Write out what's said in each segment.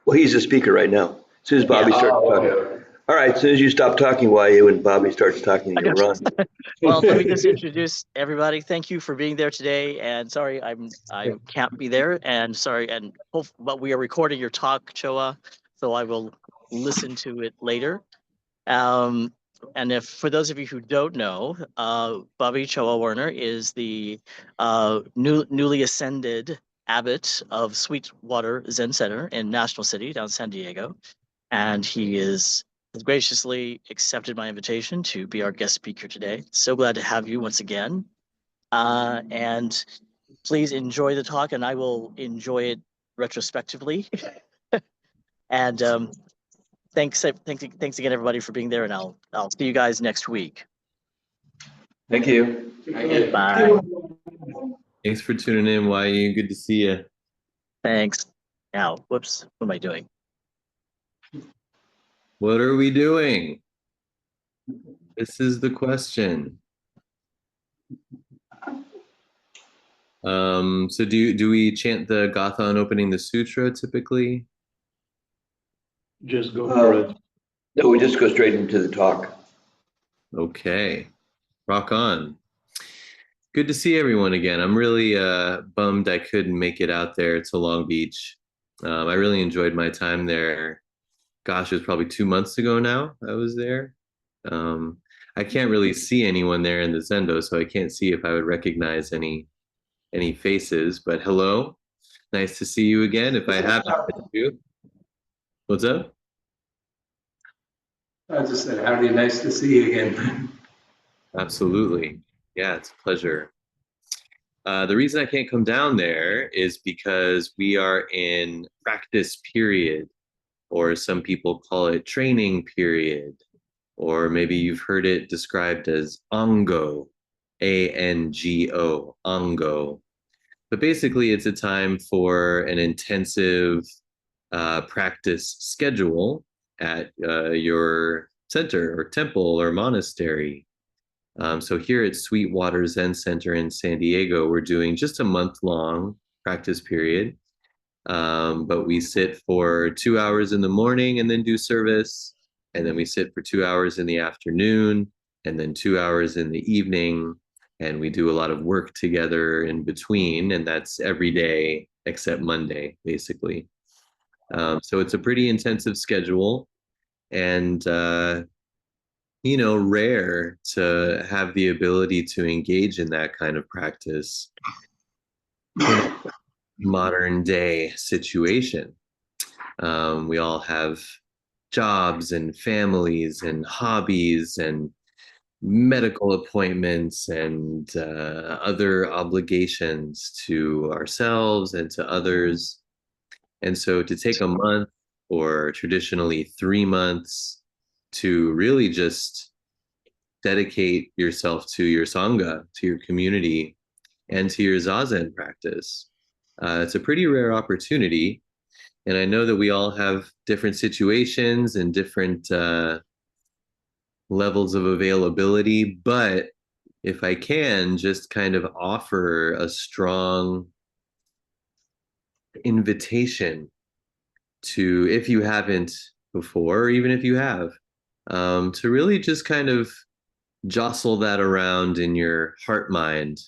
Well, he's the speaker right now. As soon as Bobby starts talking. Okay. All right, as soon as you stop talking, YA, when Bobby starts talking, I you'll know. run. Well, let me just introduce everybody. Thank you for being there today. And sorry, I can't be there. And sorry, but we are recording your talk, Chowa, so I will listen to it later. Um, and if for those of you who don't know, Bobby Chowa Werner is the newly ascended abbot of Sweetwater Zen Center in National City down San Diego, and he has graciously accepted my invitation to be our guest speaker today. So glad to have you once again. And please enjoy the talk, and I will enjoy it retrospectively. And thanks again, everybody, for being there. And I'll see you guys next week. Thank you. Thank you. Bye. Thanks for tuning in, YU. Good to see you. Thanks. Now, whoops, what am I doing? What are we doing? This is the question. So do we chant the Gatha on opening the sutra typically? Just go for it. No, we just go straight into the talk. Okay, rock on. Good to see everyone again. I'm really bummed I couldn't make it out there to Long Beach. I really enjoyed my time there. Gosh, it was probably 2 months ago now I was there. I can't really see anyone there in the Zendo, so I can't see if I would recognize any faces. But hello, nice to see you again. If I haven't met you, what's up? I just said, howdy, nice to see you again. Absolutely, yeah, it's a pleasure. The reason I can't come down there is because we are in practice period, or some people call it training period, or maybe you've heard it described as Ango, Ango, Ango. But basically, it's a time for an intensive practice schedule at your center or temple or monastery. So here at Sweetwater Zen Center in San Diego, we're doing just a month-long practice period. But we sit for 2 hours in the morning and then do service. And then we sit for 2 hours in the afternoon and then 2 hours in the evening. And we do a lot of work together in between. And that's every day except Monday, basically. So it's a pretty intensive schedule. And rare to have the ability to engage in that kind of practice in a modern day situation. We all have jobs and families and hobbies and medical appointments and other obligations to ourselves and to others. And so to take a month or traditionally 3 months to really just dedicate yourself to your Sangha, to your community, and to your Zazen practice. It's a pretty rare opportunity. And I know that we all have different situations and different levels of availability, but if I can just kind of offer a strong invitation to, if you haven't before, or even if you have, to really just kind of jostle that around in your heart mind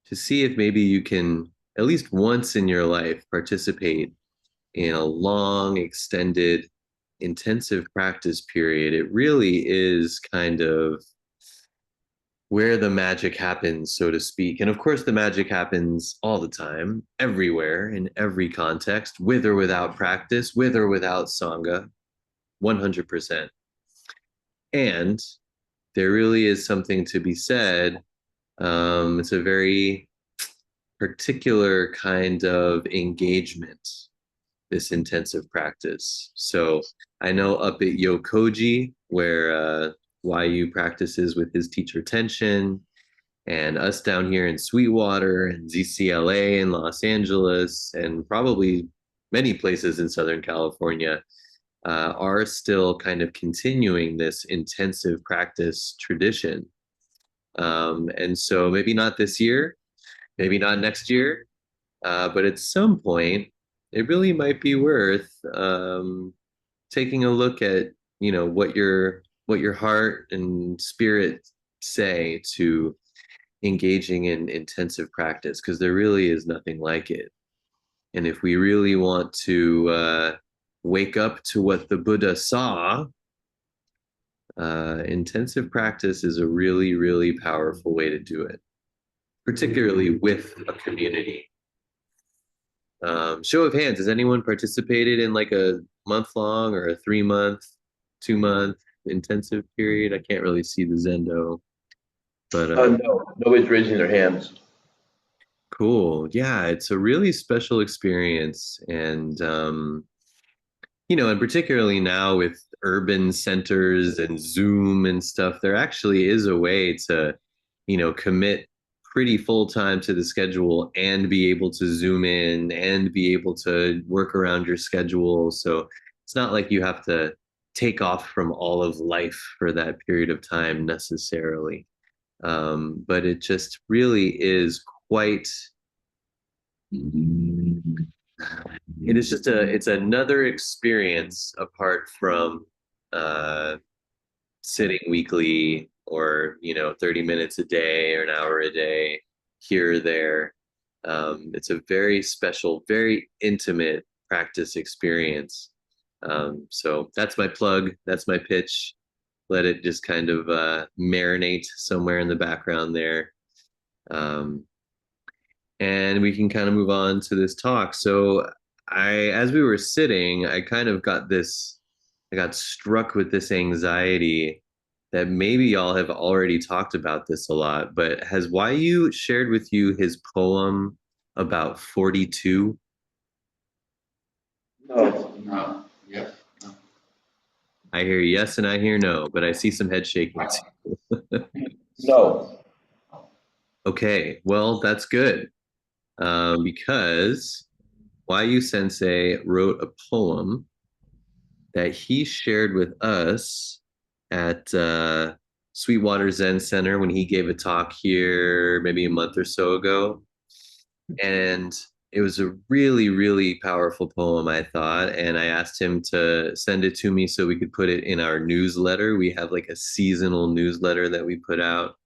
to see if maybe you can, at least once in your life, participate in a long, extended, intensive practice period. It really is kind of where the magic happens, so to speak. And of course, the magic happens all the time, everywhere, in every context, with or without practice, with or without Sangha, 100%. And there really is something to be said. It's a very particular kind of engagement, this intensive practice. So I know up at Yokoji, where YU practices with his teacher Tenshin, and us down here in Sweetwater and ZCLA in Los Angeles, and probably many places in Southern California, are still kind of continuing this intensive practice tradition. And so maybe not this year, maybe not next year, but at some point, it really might be worth taking a look at, what your heart and spirit say to engaging in intensive practice, because there really is nothing like it. And if we really want to wake up to what the Buddha saw, intensive practice is a really, really powerful way to do it, particularly with a community. Show of hands, has anyone participated in like a month long or a 3 month, 2 month intensive period? I can't really see the Zendo, but No, nobody's raising their hands. cool. Yeah, it's a really special experience. And particularly now with urban centers and Zoom and stuff, there actually is a way to, commit pretty full time to the schedule and be able to zoom in and be able to work around your schedule. So it's not like you have to take off from all of life for that period of time necessarily. But it just really is quite, it's another experience apart from uh, sitting weekly or 30 minutes a day or an hour a day here or there. It's a very special, very intimate practice experience. So that's my plug, that's my pitch. Let it just kind of marinate somewhere in the background there. um, and we can kind of move on to this talk. So as we were sitting, I got struck with this anxiety that maybe y'all have already talked about this a lot, but has YU shared with you his poem about 42? No, No, yeah, no. I hear yes and I hear no, but I see some head shaking. no. Okay, well, that's good. Because YU Sensei wrote a poem that he shared with us at Sweetwater Zen Center when he gave a talk here maybe a month or so ago. And it was a really, really powerful poem, I thought. And I asked him to send it to me so we could put it in our newsletter. We have like a seasonal newsletter that we put out,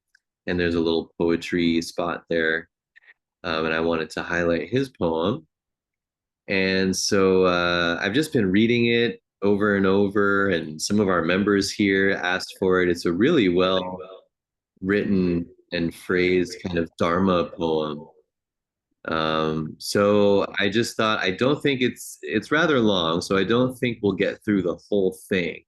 and there's a little poetry spot there. And I wanted to highlight his poem. And so I've just been reading it over and over, and some of our members here asked for it. It's a really well written and phrased kind of Dharma poem. So I just thought I don't think it's rather long, so I don't think we'll get through the whole thing.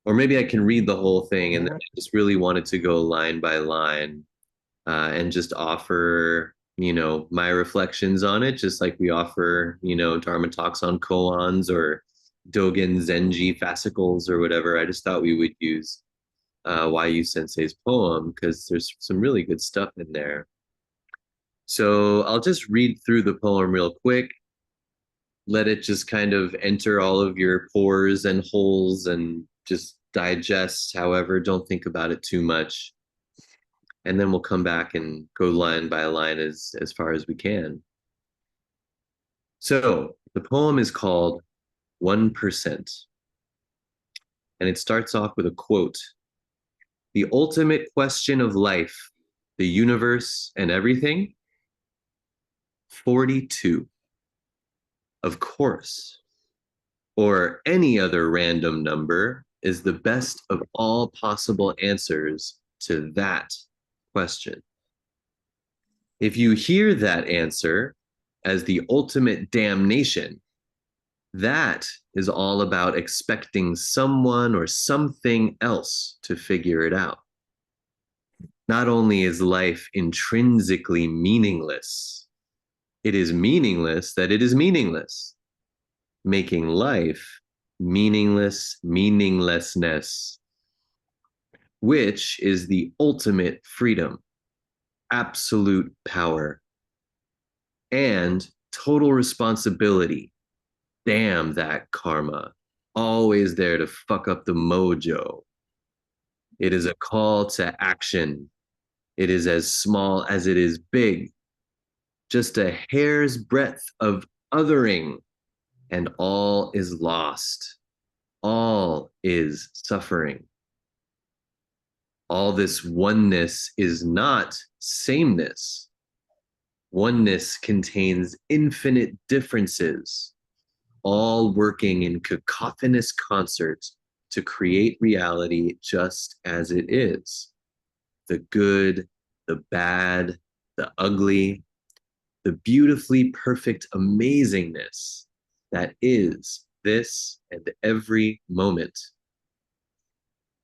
Or maybe I can read the whole thing, and then I just really wanted to go line by line and just offer, my reflections on it, just like we offer, Dharma talks on koans or Dogen Zenji fascicles or whatever. I just thought we would use YU Sensei's poem because there's some really good stuff in there. So I'll just read through the poem real quick, let it just kind of enter all of your pores and holes and just digest. However, don't think about it too much, and then we'll come back and go line by line as far as we can. So the poem is called 1%, and it starts off with a quote. The ultimate question of life, the universe, and everything? 42. Of course. Or any other random number is the best of all possible answers to that question. If you hear that answer as the ultimate damnation, that is all about expecting someone or something else to figure it out. Not only is life intrinsically meaningless, it is meaningless that it is meaningless, making life meaninglessness, which is the ultimate freedom, absolute power, and total responsibility. Damn that karma, always there to fuck up the mojo. It is a call to action. It is as small as it is big, just a hair's breadth of othering, and all is lost. All is suffering. All this oneness is not sameness. Oneness contains infinite differences, all working in cacophonous concert to create reality just as it is. The good, the bad, the ugly, the beautifully perfect amazingness that is this and every moment.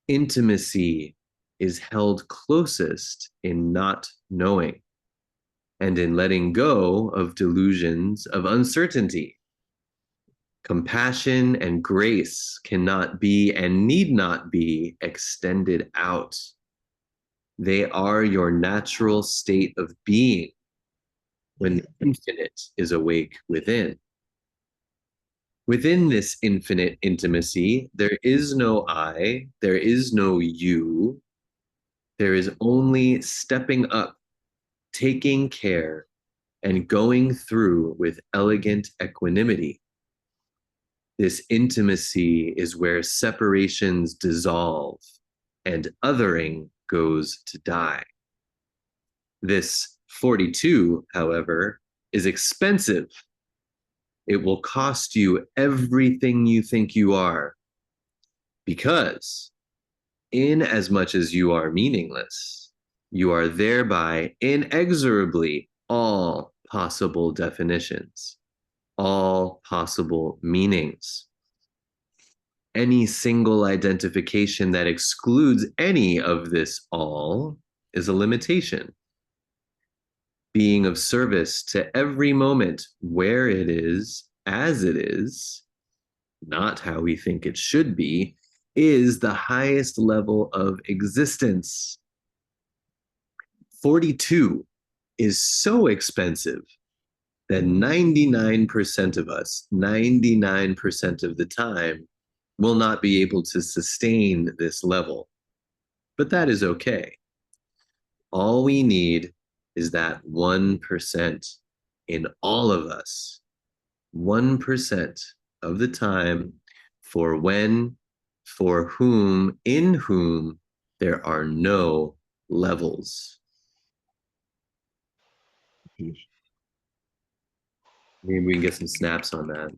Intimacy is held closest in not knowing and in letting go of delusions of uncertainty. Compassion and grace cannot be and need not be extended out. They are your natural state of being when the infinite is awake within. Within this infinite intimacy, there is no I, there is no you. There is only stepping up, taking care, and going through with elegant equanimity. This intimacy is where separations dissolve and othering goes to die. This 42, however, is expensive. It will cost you everything you think you are, because in as much as you are meaningless, you are thereby inexorably all possible definitions, all possible meanings. Any single identification that excludes any of this all is a limitation. Being of service to every moment where it is, as it is, not how we think it should be, is the highest level of existence. 42 is so expensive that 99% of us, 99% of the time, will not be able to sustain this level. But that is okay. All we need is that 1% in all of us, 1% of the time, for when, for whom, in whom there are no levels. Maybe we can get some snaps on that.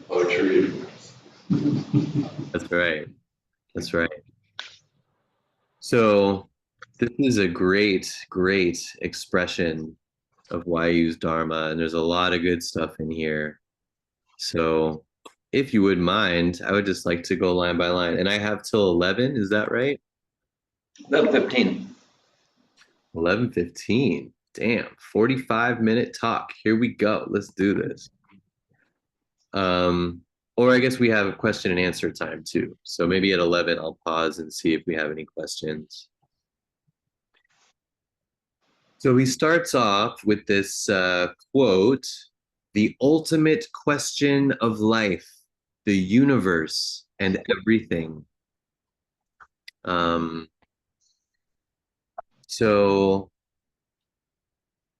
Poetry. That's right. That's right. So this is a great, great expression of why use Dharma, and there's a lot of good stuff in here. So if you would mind, I would just like to go line by line. And I have till 11, is that right? 11:15. 11:15. Damn, 45-minute talk. Here we go. Let's do this. Or I guess we have a question and answer time too. So maybe at 11, I'll pause and see if we have any questions. So he starts off with this quote, "The ultimate question of life, the universe, and everything." So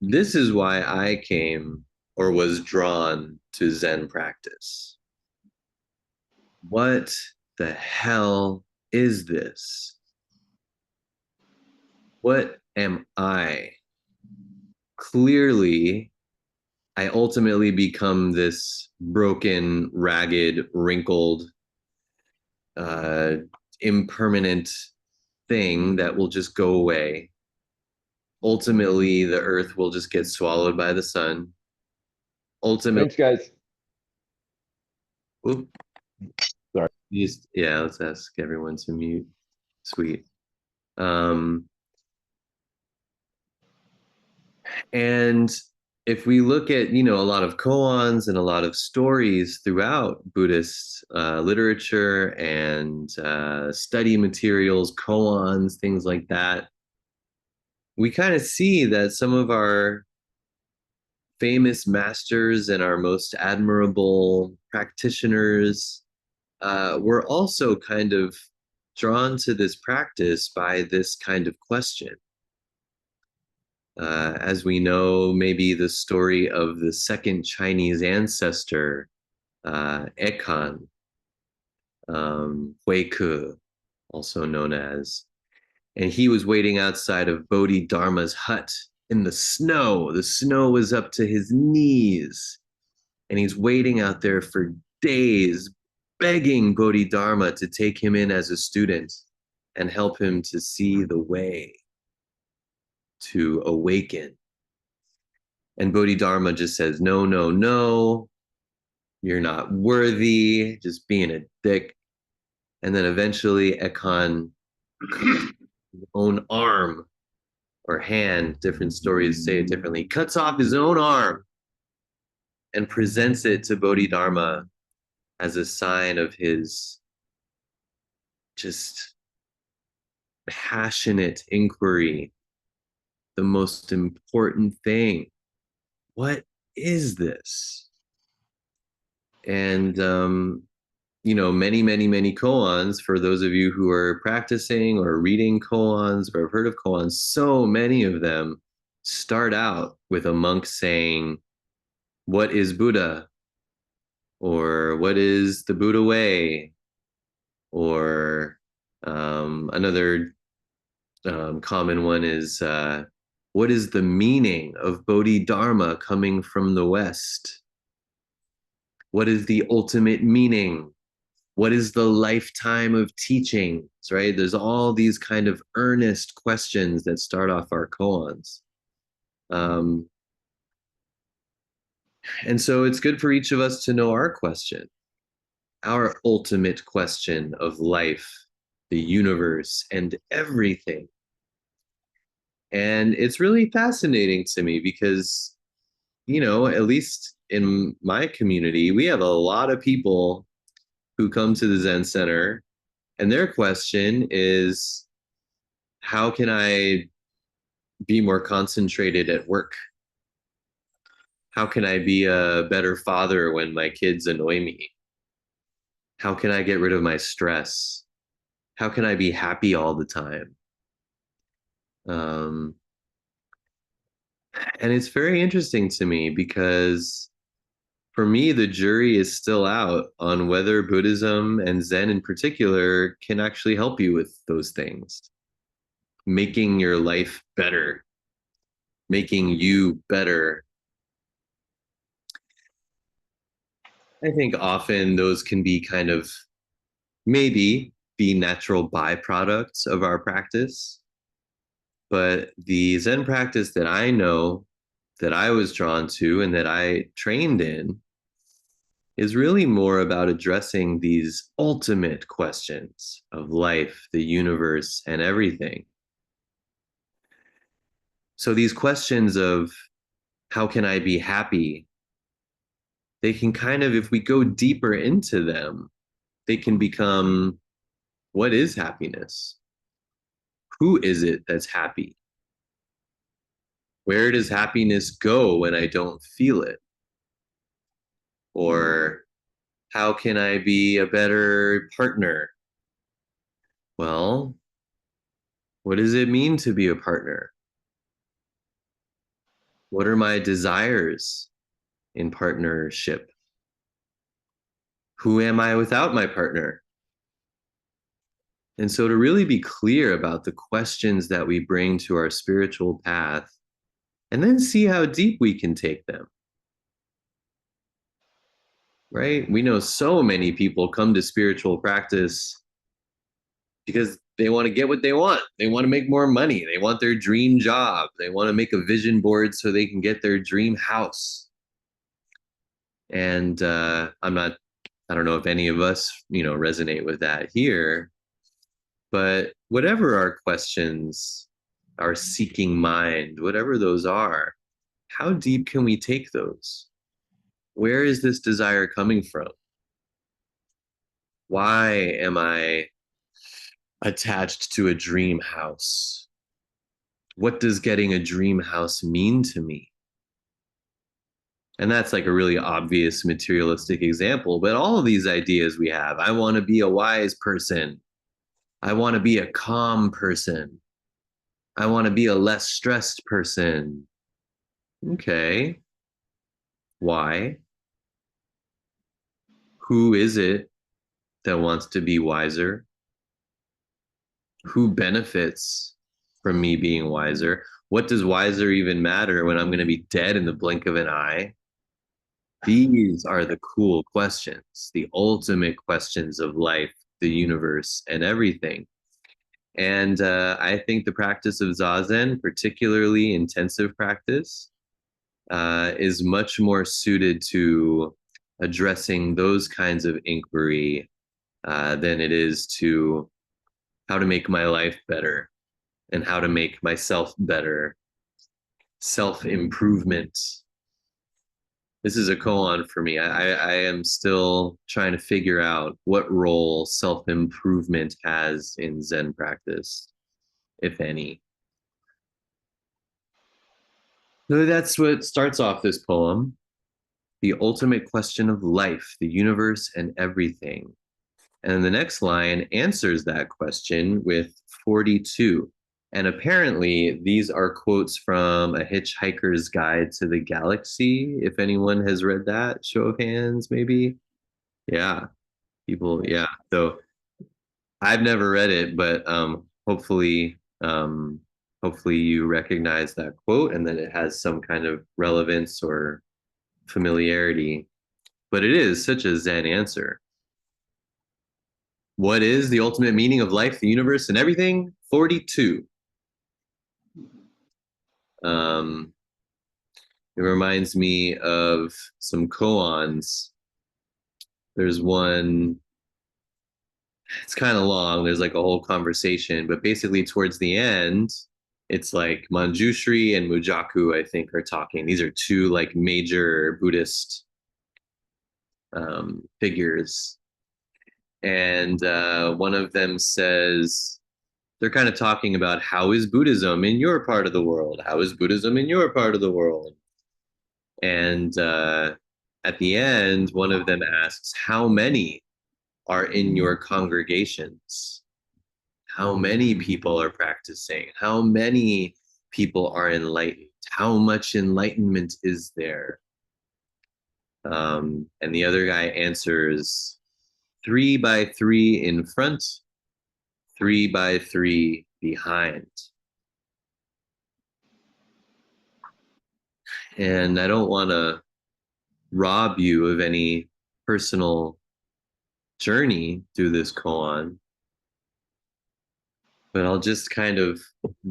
this is why I came or was drawn to Zen practice. What the hell is this? What am I? Clearly, I ultimately become this broken, ragged, wrinkled, impermanent thing that will just go away. Ultimately, the earth will just get swallowed by the sun. Ultimately, Thanks, guys. Oop. Sorry. Yeah, let's ask everyone to mute. Sweet. And if we look at, a lot of koans and a lot of stories throughout Buddhist literature and study materials, koans, things like that, we kind of see that some of our famous masters and our most admirable practitioners were also kind of drawn to this practice by this kind of question. As we know, maybe the story of the second Chinese ancestor, Ekan, Huike, also known as, and he was waiting outside of Bodhidharma's hut in the snow. The snow was up to his knees, and he's waiting out there for days, begging Bodhidharma to take him in as a student and help him to see the way to awaken. And Bodhidharma just says, no, no, no, you're not worthy, just being a dick. And then eventually Ekan cuts his own arm or hand, different stories say it differently, cuts off his own arm and presents it to Bodhidharma as a sign of his just passionate inquiry. The most important thing. What is this? And, many, many, many koans, for those of you who are practicing or reading koans or have heard of koans, so many of them start out with a monk saying, what is Buddha? Or what is the Buddha way? Or another common one is, what is the meaning of Bodhidharma coming from the West? What is the ultimate meaning? What is the lifetime of teachings, right? There's all these kind of earnest questions that start off our koans. And so it's good for each of us to know our question, our ultimate question of life, the universe, and everything. And it's really fascinating to me because, at least in my community, we have a lot of people who come to the Zen Center, and their question is, how can I be more concentrated at work? How can I be a better father when my kids annoy me? How can I get rid of my stress? How can I be happy all the time? And it's very interesting to me because for me, the jury is still out on whether Buddhism and Zen in particular can actually help you with those things, making your life better, making you better. I think often those can be kind of maybe be natural byproducts of our practice. But the Zen practice that I know, that I was drawn to, and that I trained in is really more about addressing these ultimate questions of life, the universe, and everything. So these questions of how can I be happy? They can kind of, if we go deeper into them, they can become, what is happiness? Who is it that's happy? Where does happiness go when I don't feel it? Or how can I be a better partner? Well, what does it mean to be a partner? What are my desires in partnership? Who am I without my partner? And so to really be clear about the questions that we bring to our spiritual path, and then see how deep we can take them. Right? We know so many people come to spiritual practice because they want to get what they want. They want to make more money. They want their dream job. They want to make a vision board so they can get their dream house. And I don't know if any of us, resonate with that here. But whatever our questions, our seeking mind, whatever those are, how deep can we take those? Where is this desire coming from? Why am I attached to a dream house? What does getting a dream house mean to me? And that's like a really obvious materialistic example, but all of these ideas we have, I want to be a wise person. I want to be a calm person. I want to be a less stressed person. Okay. Why? Who is it that wants to be wiser? Who benefits from me being wiser? What does wiser even matter when I'm going to be dead in the blink of an eye? These are the cool questions, the ultimate questions of life, the universe, and everything. And I think the practice of Zazen, particularly intensive practice, is much more suited to addressing those kinds of inquiry than it is to how to make my life better and how to make myself better. Self improvement. This is a koan for me. I am still trying to figure out what role self improvement has in Zen practice, if any. So that's what starts off this poem. The ultimate question of life, the universe, and everything. And the next line answers that question with 42. And apparently, these are quotes from A Hitchhiker's Guide to the Galaxy. If anyone has read that, show of hands, maybe. Yeah, people, yeah. So I've never read it, but hopefully you recognize that quote and that it has some kind of relevance or familiarity. But it is such a Zen answer. What is the ultimate meaning of life, the universe, and everything? 42. Um, it reminds me of some koans. There's one, it's kind of long. There's like a whole conversation, but basically towards the end, it's like Manjushri and Mujaku, I think, are talking. These are two like major Buddhist figures. And one of them says, they're kind of talking about how is Buddhism in your part of the world? How is Buddhism in your part of the world? And at the end, one of them asks, how many are in your congregations? How many people are practicing? How many people are enlightened? How much enlightenment is there? And the other guy answers, 3 by 3 in front, 3 by 3 behind. And I don't want to rob you of any personal journey through this koan, but I'll just kind of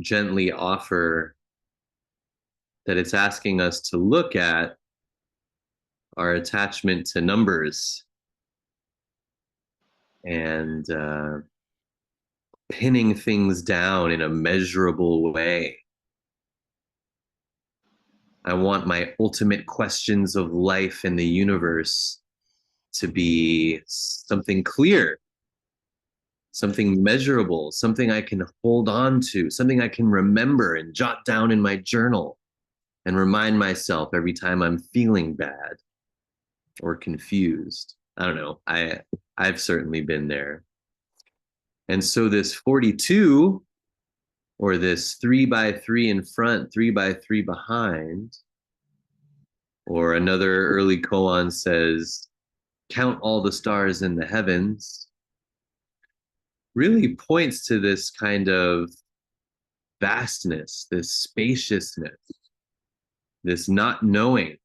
gently offer that it's asking us to look at our attachment to numbers and pinning things down in a measurable way. I want my ultimate questions of life and the universe to be something clear, something measurable, something I can hold on to, something I can remember and jot down in my journal and remind myself every time I'm feeling bad or confused. I don't know. I've certainly been there. And so this 42, or this 3 by 3 in front, 3 by 3 behind, or another early koan says, count all the stars in the heavens, really points to this kind of vastness, this spaciousness, this not knowing.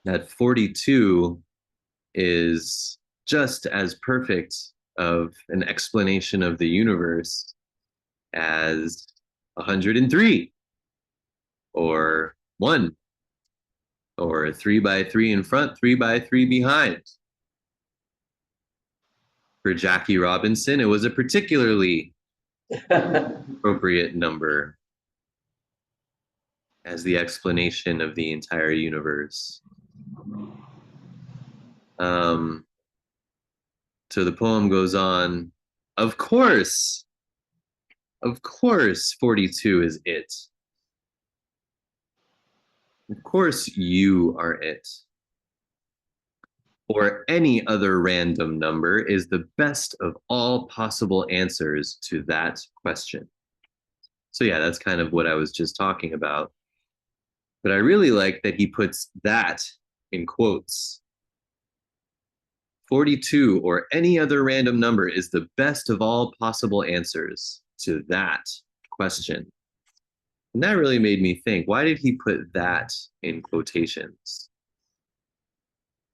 That 42 is just as perfect of an explanation of the universe as 103 or 1 or 3 by 3 in front, 3 by 3 behind. For Jackie Robinson, it was a particularly appropriate number as the explanation of the entire universe. So the poem goes on, of course, 42 is it. Of course, you are it. or any other random number is the best of all possible answers to that question. So yeah, that's kind of what I was just talking about. But I really like that he puts that in quotes. 42 or any other random number is the best of all possible answers to that question. And that really made me think, why did he put that in quotations?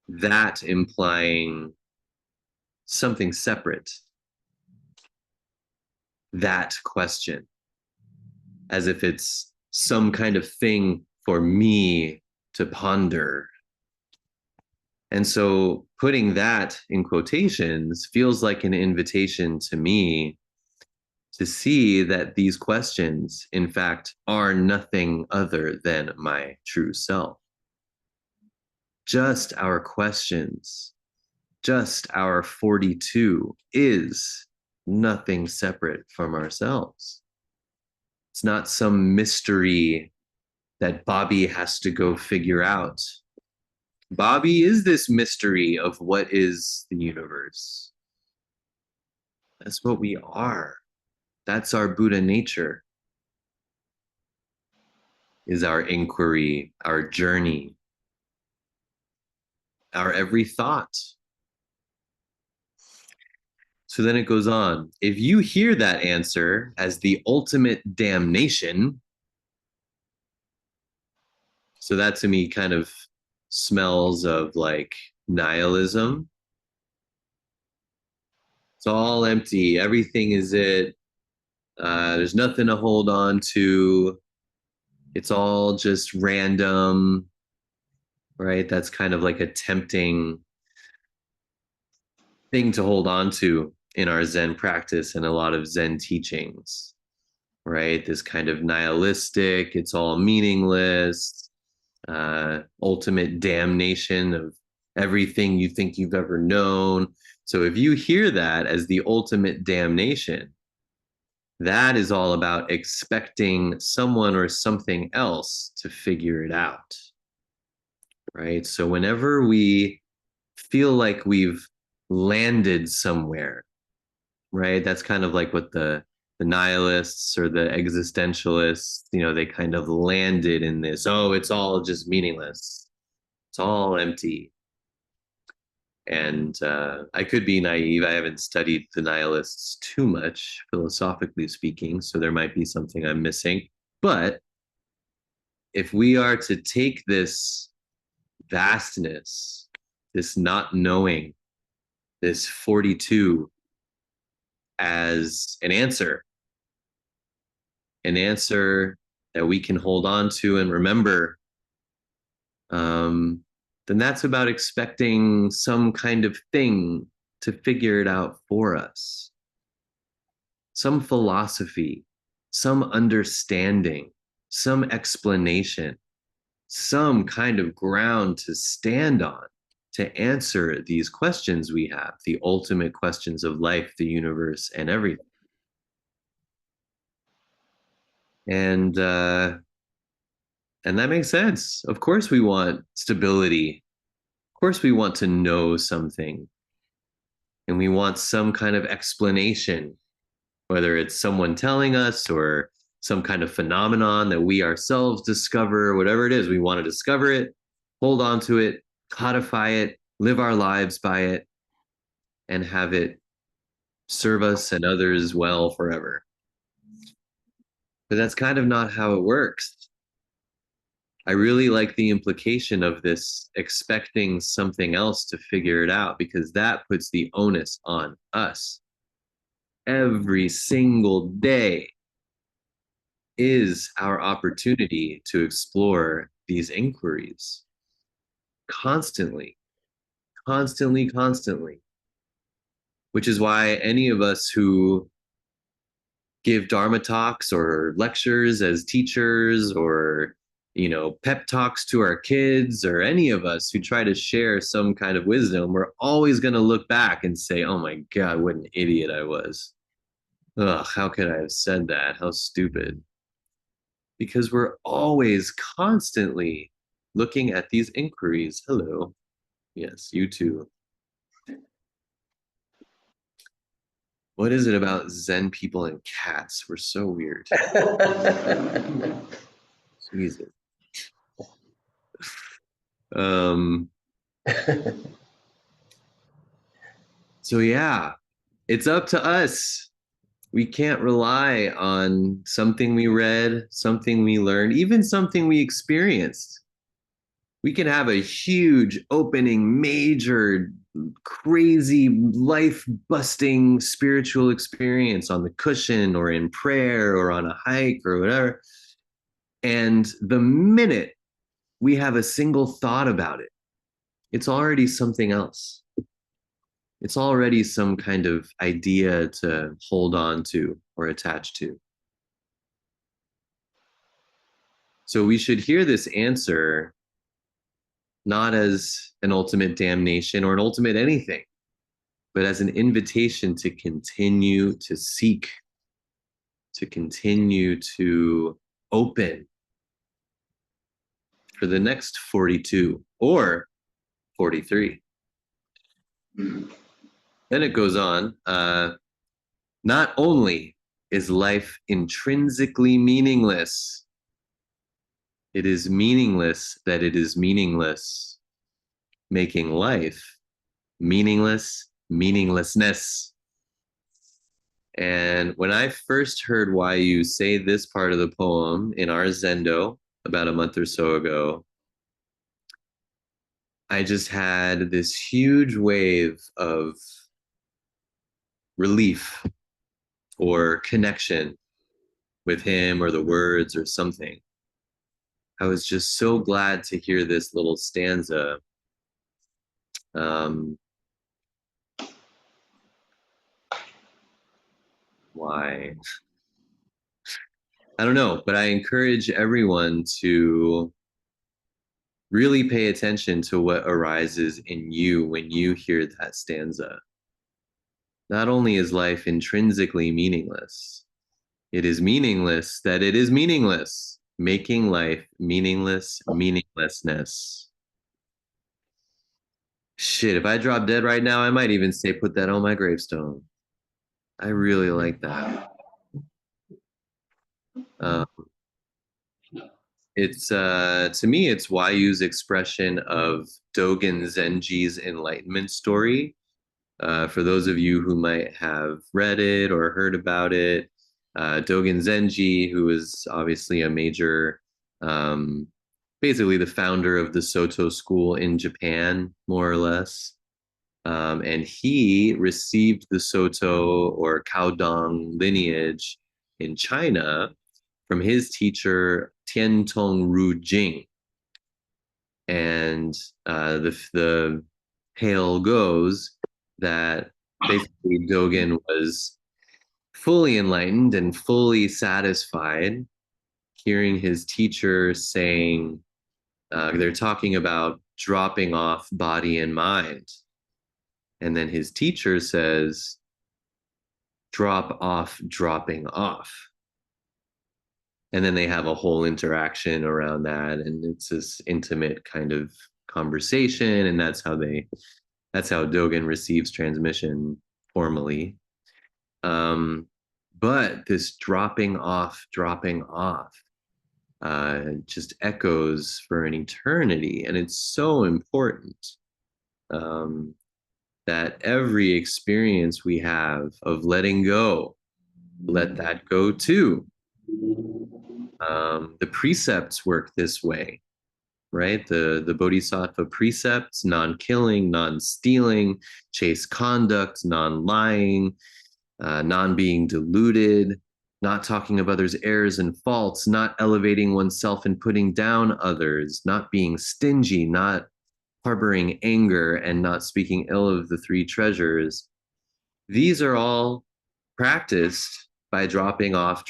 That implying something separate. That question, as if it's some kind of thing for me to ponder. And so putting that in quotations feels like an invitation to me to see that these questions, in fact, are nothing other than my true self. Just our questions, just our 42 is nothing separate from ourselves. It's not some mystery that Bobby has to go figure out. Bobby is this mystery of what is the universe. That's what we are. That's our Buddha nature, is our inquiry, our journey, our every thought. So then it goes on. If you hear that answer as the ultimate damnation, so that to me kind of smells of like nihilism. It's all empty. Everything is it. There's nothing to hold on to. It's all just random, right? That's kind of like a tempting thing to hold on to in our Zen practice and a lot of Zen teachings, right? This kind of nihilistic, it's all meaningless, ultimate damnation of everything you think you've ever known. So if you hear that as the ultimate damnation, that is all about expecting someone or something else to figure it out, right? So whenever we feel like we've landed somewhere, right? That's kind of like what the nihilists or the existentialists, they kind of landed in this, oh, it's all just meaningless. It's all empty. And I could be naive. I haven't studied the nihilists too much, philosophically speaking, so there might be something I'm missing. But if we are to take this vastness, this not knowing, this 42 as an answer that we can hold on to and remember, then that's about expecting some kind of thing to figure it out for us. Some philosophy, some understanding, some explanation, some kind of ground to stand on to answer these questions we have, the ultimate questions of life, the universe, and everything. And that makes sense. Of course we want stability. Of course we want to know something. And we want some kind of explanation, whether it's someone telling us or some kind of phenomenon that we ourselves discover, whatever it is, we want to discover it, hold on to it, codify it, live our lives by it, and have it serve us and others well forever. But that's kind of not how it works. I really like the implication of this expecting something else to figure it out, because that puts the onus on us. Every single day is our opportunity to explore these inquiries constantly, constantly, constantly. Which is why any of us who give Dharma talks or lectures as teachers, or pep talks to our kids, or any of us who try to share some kind of wisdom, we're always going to look back and say, oh my God, what an idiot I was. Ugh, how could I have said that? How stupid. Because we're always constantly looking at these inquiries. Hello. Yes, you too. What is it about Zen people and cats? We're so weird. Jesus. So yeah, it's up to us. We can't rely on something we read, something we learned, even something we experienced. We can have a huge opening, major, crazy, life busting spiritual experience on the cushion or in prayer or on a hike or whatever. And the minute we have a single thought about it, it's already something else. It's already some kind of idea to hold on to or attach to. So we should hear this answer not as an ultimate damnation or an ultimate anything, but as an invitation to continue to seek, to continue to open for the next 42 or 43. Then it goes on. Not only is life intrinsically meaningless, it is meaningless that it is meaningless, making life meaningless, meaninglessness. And when I first heard why you say this part of the poem in our Zendo about a month or so ago, I just had this huge wave of relief or connection with him or the words or something. I was just so glad to hear this little stanza. Why? I don't know, but I encourage everyone to really pay attention to what arises in you when you hear that stanza. Not only is life intrinsically meaningless, it is meaningless that it is meaningless, making life meaningless, meaninglessness. Shit, if I drop dead right now, I might even say, put that on my gravestone. I really like that. It's to me, it's Wayu's expression of Dogen Zenji's enlightenment story. For those of you who might have read it or heard about it, Dogen Zenji, who is obviously a major, basically the founder of the Soto school in Japan, more or less. And he received the Soto or Caodong lineage in China from his teacher Tiantong Ru Jing. And the tale goes that basically Dogen was fully enlightened and fully satisfied hearing his teacher saying, they're talking about dropping off body and mind. And then his teacher says, drop off, dropping off. And then they have a whole interaction around that. And it's this intimate kind of conversation. And that's how Dogen receives transmission formally. But this dropping off, just echoes for an eternity. And it's so important that every experience we have of letting go, let that go too. The precepts work this way, right? The Bodhisattva precepts: non-killing, non-stealing, chaste conduct, non-lying, non-being deluded, not talking of others' errors and faults, not elevating oneself and putting down others, not being stingy, not harboring anger, and not speaking ill of the three treasures. These are all practiced by dropping off.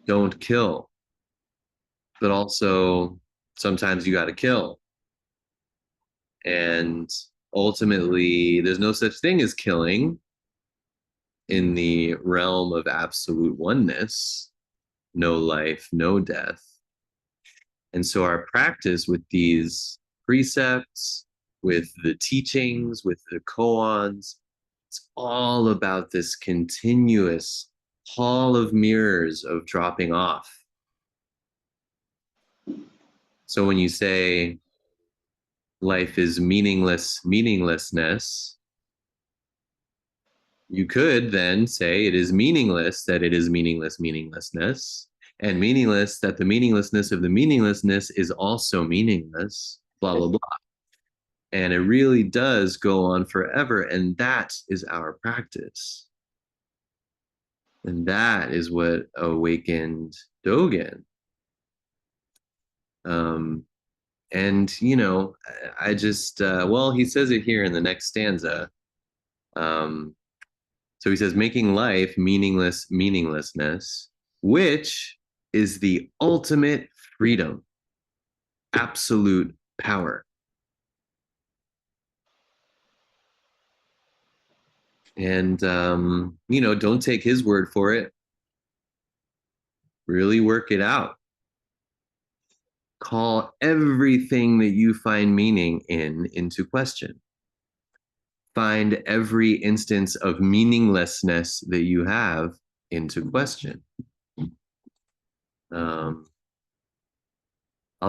Don't kill. But also, sometimes you got to kill. And ultimately, there's no such thing as killing in the realm of absolute oneness. No life, no death. And so our practice with these precepts, with the teachings, with the koans, it's all about this continuous hall of mirrors of dropping off. So when you say life is meaninglessness, you could then say it is meaningless that it is meaninglessness, and meaningless that the meaninglessness of the meaninglessness is also meaningless, blah, blah, blah. And it really does go on forever. And that is our practice. And that is what awakened Dogen. And, I just, he says it here in the next stanza. So he says, making life meaninglessness, which is the ultimate freedom, absolute power. And, don't take his word for it. Really work it out. Call everything that you find meaning into question. Find every instance of meaninglessness that you have into question. I'll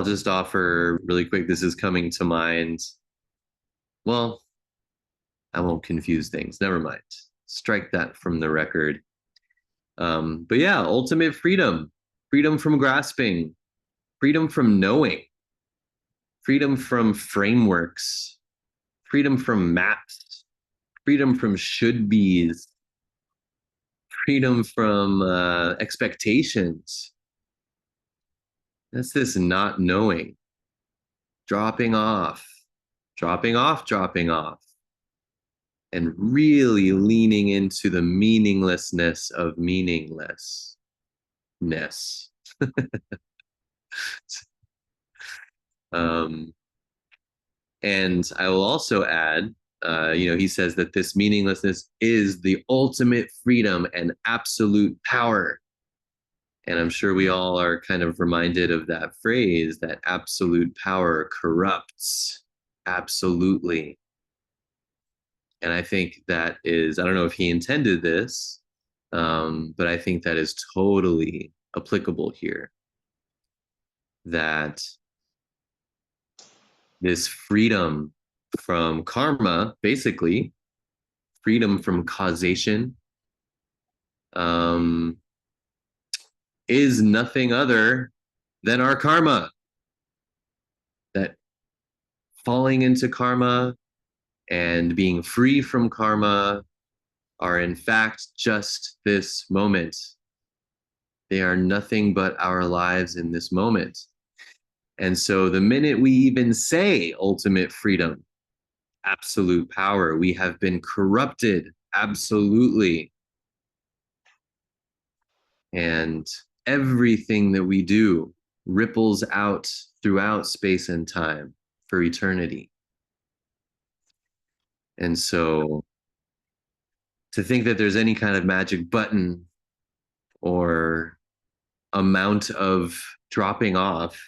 just offer really quick, this is coming to mind. Well, I won't confuse things. Never mind. Strike that from the record. But yeah, ultimate freedom. Freedom from grasping. Freedom from knowing. Freedom from frameworks. Freedom from maps. Freedom from should-bes. Freedom from expectations. That's this not knowing. Dropping off. And really leaning into the meaninglessness of meaninglessness. And I will also add, he says that this meaninglessness is the ultimate freedom and absolute power. And I'm sure we all are kind of reminded of that phrase, that absolute power corrupts. Absolutely. And I think that is, I don't know if he intended this, but I think that is totally applicable here. That this freedom from karma, basically, freedom from causation, is nothing other than our karma. That falling into karma and being free from karma are in fact just this moment. They are nothing but our lives in this moment. And so the minute we even say ultimate freedom, absolute power, we have been corrupted, absolutely. And everything that we do ripples out throughout space and time for eternity. And so to think that there's any kind of magic button or amount of dropping off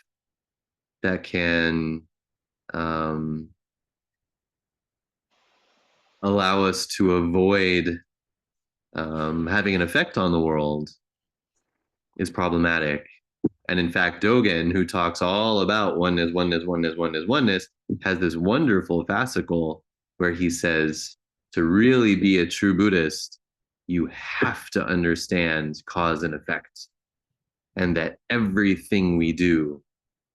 that can allow us to avoid having an effect on the world is problematic. And in fact, Dogen, who talks all about oneness, has this wonderful fascicle where he says, to really be a true Buddhist, you have to understand cause and effect, and that everything we do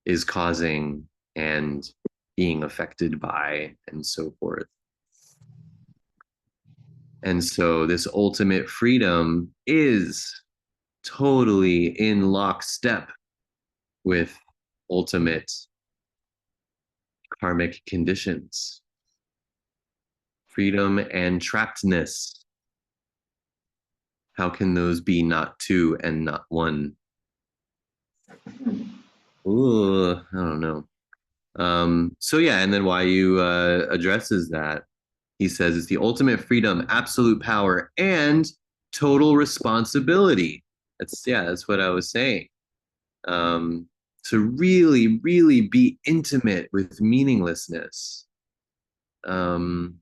is causing and being affected by, and so forth. And so this ultimate freedom is totally in lockstep with ultimate karmic conditions. Freedom and trappedness. How can those be not two and not one? Ooh, I don't know. So yeah, and then Why addresses that. He says it's the ultimate freedom, absolute power, and total responsibility. That's what I was saying. to really, really be intimate with meaninglessness. Um,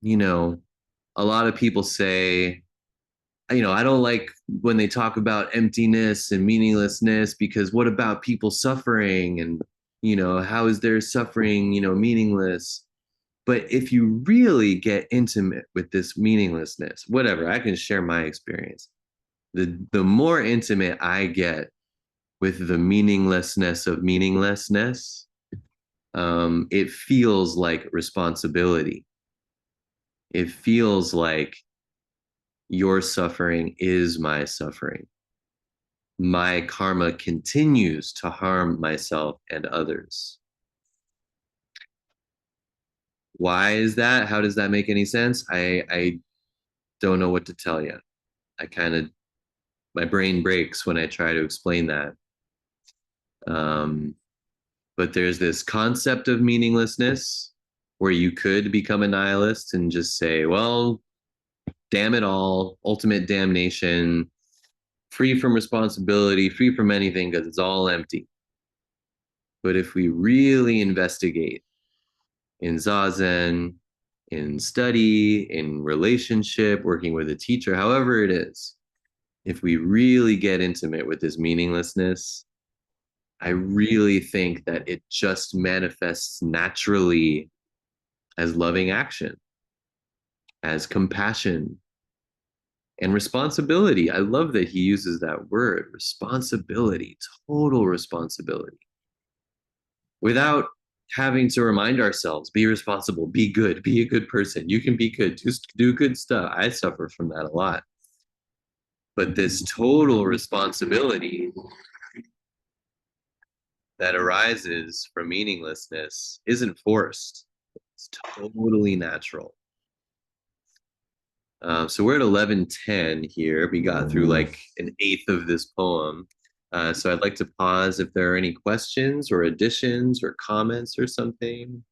you know, a lot of people say, I don't like when they talk about emptiness and meaninglessness, because what about people suffering? And, how is their suffering, meaningless? But if you really get intimate with this meaninglessness, whatever, I can share my experience. The more intimate I get with the meaninglessness of meaninglessness, it feels like responsibility. It feels like your suffering is my suffering. My karma continues to harm myself and others. Why is that? How does that make any sense? I don't know what to tell you. My brain breaks when I try to explain that. But there's this concept of meaninglessness where you could become a nihilist and just say, well, damn it all, ultimate damnation, free from responsibility, free from anything because it's all empty. But if we really investigate in Zazen, in study, in relationship, working with a teacher, however it is, if we really get intimate with this meaninglessness, I really think that it just manifests naturally as loving action, as compassion, and responsibility. I love that he uses that word, responsibility, total responsibility, without having to remind ourselves, be responsible, be good, be a good person. You can be good, just do good stuff. I suffer from that a lot. But this total responsibility that arises from meaninglessness isn't forced. It's totally natural. So we're at 11:10 here. We got through like an eighth of this poem. So I'd like to pause if there are any questions or additions or comments or something.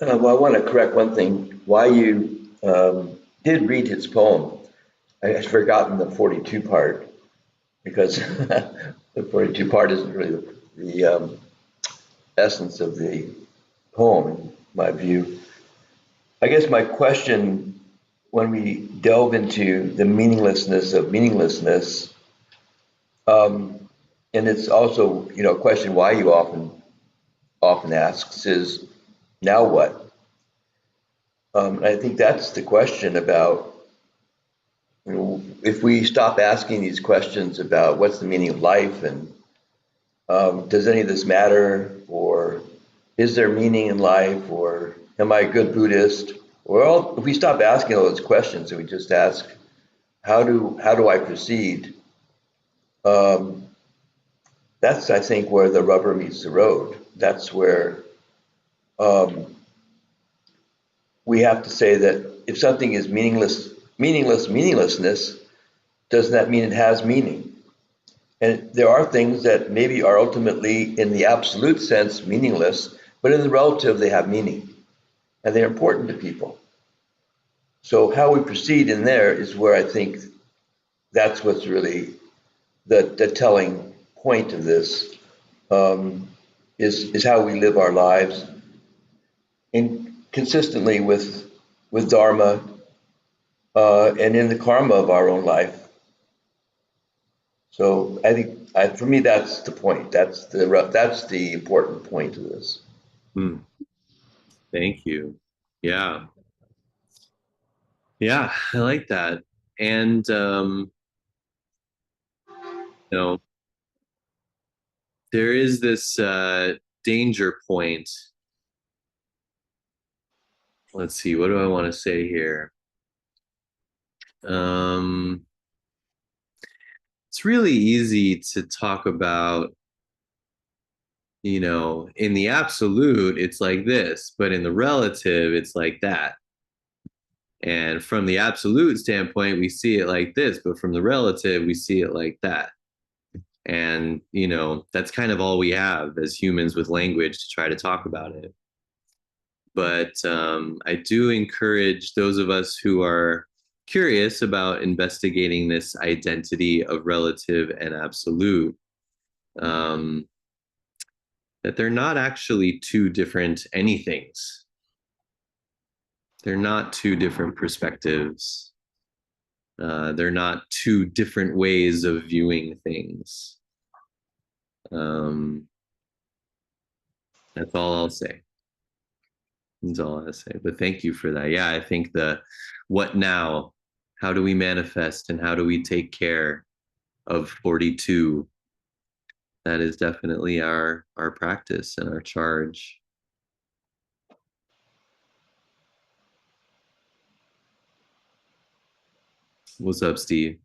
Well, I want to correct one thing. Why you did read his poem, I had forgotten the 42 part, because the 42 part isn't really the essence of the poem, in my view. I guess my question, when we delve into the meaninglessness of meaninglessness, and it's also, a question why you often asks is, now what? I think that's the question about, if we stop asking these questions about what's the meaning of life, and does any of this matter, or is there meaning in life, or am I a good Buddhist? If we stop asking all those questions and we just ask, how do I proceed? Um, that's, I think, where the rubber meets the road. That's where we have to say that if something is meaninglessness, does that mean it has meaning? And there are things that maybe are ultimately, in the absolute sense, meaningless, but in the relative, they have meaning, and they're important to people. So how we proceed in there is where I think that's what's really the telling point of this, is how we live our lives consistently with Dharma, and in the karma of our own life. So I think, for me, that's the point. That's the important point of this. Thank you. Yeah. Yeah, I like that. And, you know, there is this danger point. Let's see, what do I want to say here? It's really easy to talk about, in the absolute, it's like this, but in the relative, it's like that. And from the absolute standpoint, we see it like this, but from the relative, we see it like that. And, that's kind of all we have as humans with language to try to talk about it. But I do encourage those of us who are curious about investigating this identity of relative and absolute, that they're not actually two different anythings. They're not two different perspectives. They're not two different ways of viewing things. That's all I'll say. That's all I'll say. But thank you for that. Yeah, I think the what now? How do we manifest and how do we take care of 42? That is definitely our practice and our charge. What's up, Steve?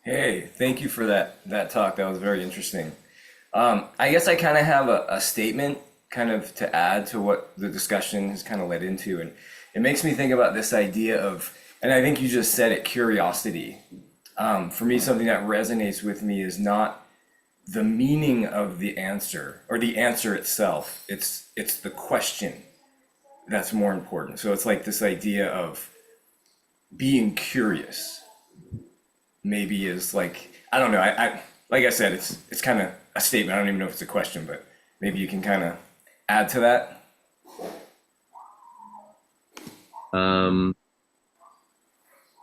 Hey, thank you for that talk. That was very interesting. I guess I kind of have a statement kind of to add to what the discussion has kind of led into. And it makes me think about this idea of, and I think you just said it, curiosity. For me, something that resonates with me is not the meaning of the answer or the answer itself. It's the question that's more important. So it's like this idea of being curious maybe is like, I don't know. I like I said, it's kind of a statement. I don't even know if it's a question, but maybe you can kind of add to that.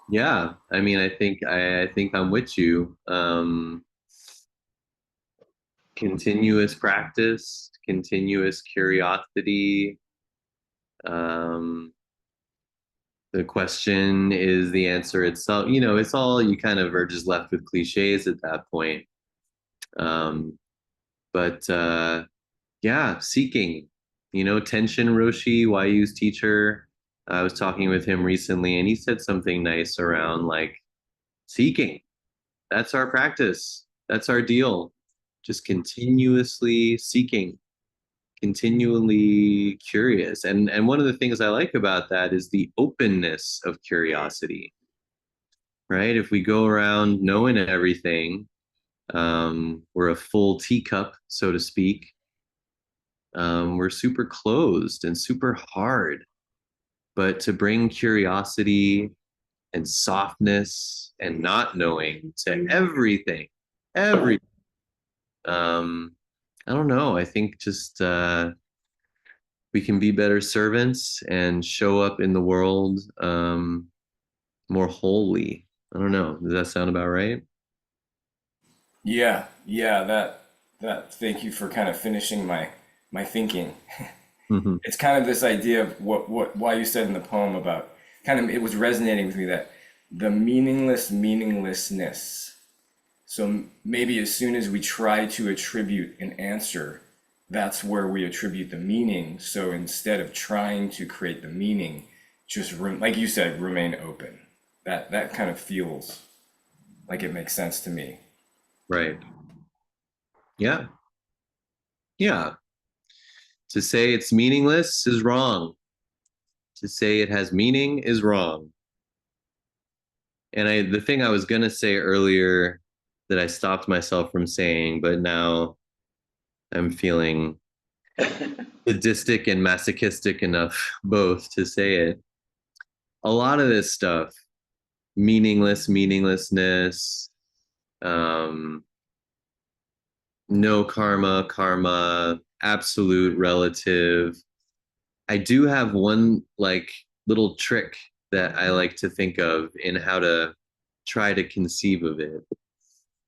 Yeah, I mean, I think I'm with you. Continuous practice, continuous curiosity. The question is the answer itself. You know, it's all, you kind of are just left with cliches at that point. But yeah, seeking. You know, Tenshin Roshi, YU's teacher, I was talking with him recently, and he said something nice around like seeking. That's our practice. That's our deal. Just continuously seeking, continually curious. And one of the things I like about that is the openness of curiosity. Right? If we go around knowing everything, we're a full teacup, so to speak. We're super closed and super hard. But to bring curiosity and softness and not knowing to everything, I don't know. I think just we can be better servants and show up in the world more wholly. I don't know. Does that sound about right? Yeah, that. Thank you for kind of finishing my thinking. Mm-hmm. It's kind of this idea of why you said in the poem about kind of, it was resonating with me that the meaninglessness. So maybe as soon as we try to attribute an answer, that's where we attribute the meaning. So instead of trying to create the meaning, just like you said, remain open. That kind of feels like it makes sense to me. Right. Yeah. Yeah. To say it's meaningless is wrong. To say it has meaning is wrong. And the thing I was going to say earlier that I stopped myself from saying, but now I'm feeling sadistic and masochistic enough both to say it. A lot of this stuff, meaninglessness, no karma, absolute, relative. I do have one like little trick that I like to think of in how to try to conceive of it.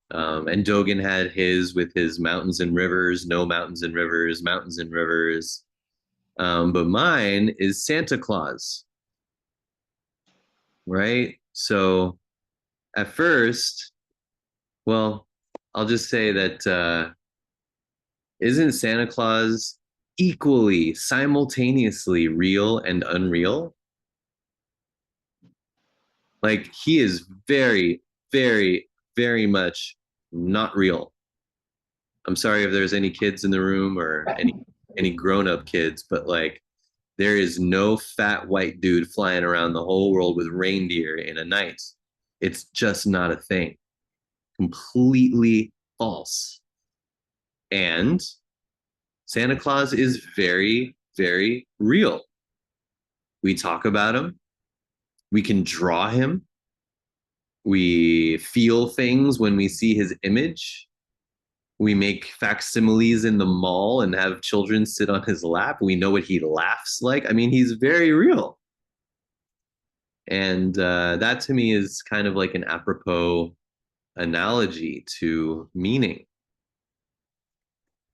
And Dogen had his with his mountains and rivers, no mountains and rivers, mountains and rivers. But mine is Santa Claus, right? So at first, well, I'll just say that isn't Santa Claus equally, simultaneously real and unreal? Like he is very, very, very much not real. I'm sorry if there's any kids in the room or any grown-up kids, but like there is no fat white dude flying around the whole world with reindeer in a night. It's just not a thing. Completely false. And Santa Claus is very, very real. We talk about him. We can draw him. We feel things when we see his image. We make facsimiles in the mall and have children sit on his lap. We know what he laughs like. I mean, he's very real. And that to me is kind of like an apropos analogy to meaning.